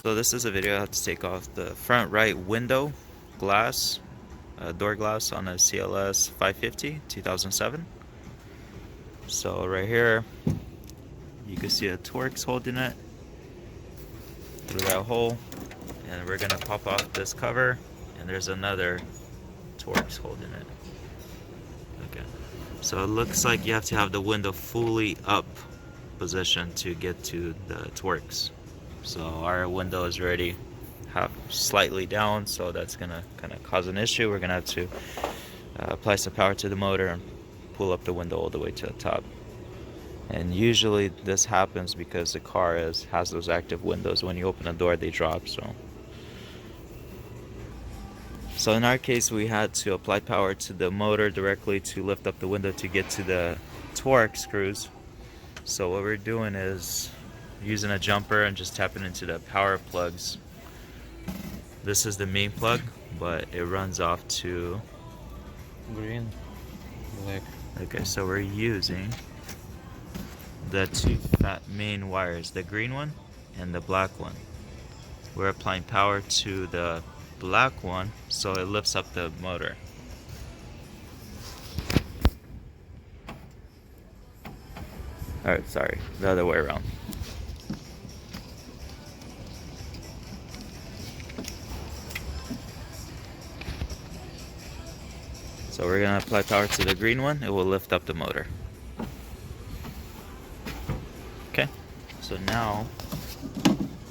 So this is a video I have to take off the front right window glass, door glass on a CLS550 2007. So right here you can see a Torx holding it through that hole, and we're gonna pop off this cover, and there's another Torx holding it. Okay, so it looks like you have to have the window fully up position to get to the Torx. So our window is already slightly down, so that's gonna kind of cause an issue. We're gonna have to apply some power to the motor and pull up the window all the way to the top. And usually this happens because the car has those active windows. When you open the door, they drop. So in our case, we had to apply power to the motor directly to lift up the window to get to the Torx screws. So what we're doing is using a jumper and just tapping into the power plugs. This is the main plug, but it runs off to green, black. Okay, so we're using the two main wires, the green one and the black one. We're applying power to the black one so it lifts up the motor. Alright, sorry, the other way around. So we're going to apply power to the green one, it will lift up the motor. Okay, so now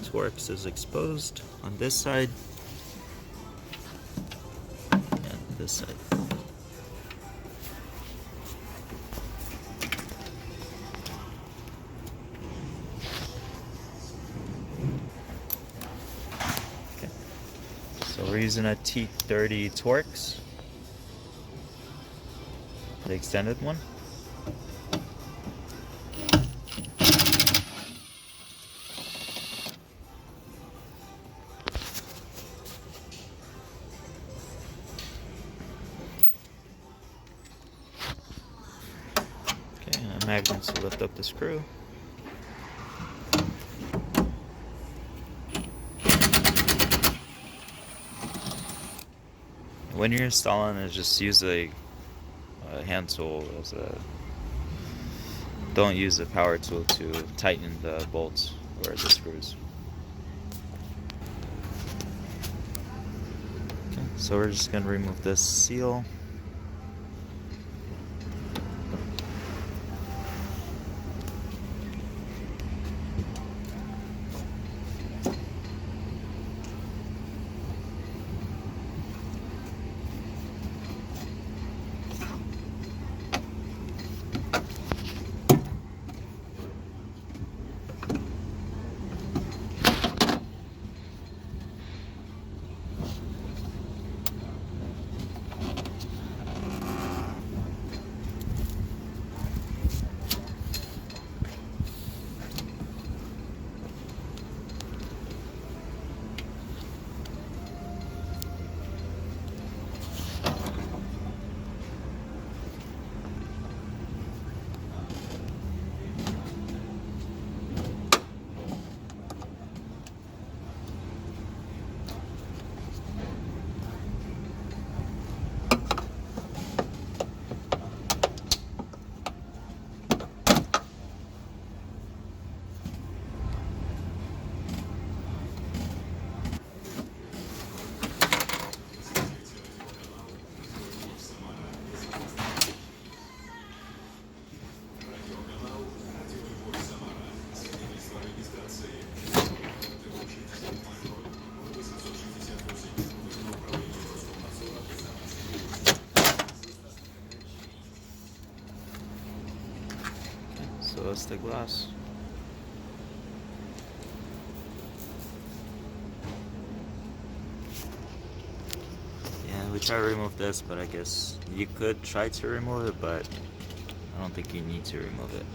Torx is exposed on this side and this side. Okay, so we're using a T30 Torx, the extended one. Okay, and a magnet to lift up the screw. When you're installing it, just use a hand tool don't use a power tool to tighten the bolts or the screws. Okay, so we're just going to remove this seal. So that's the glass. Yeah, we try to remove this, but I guess you could try to remove it, but I don't think you need to remove it.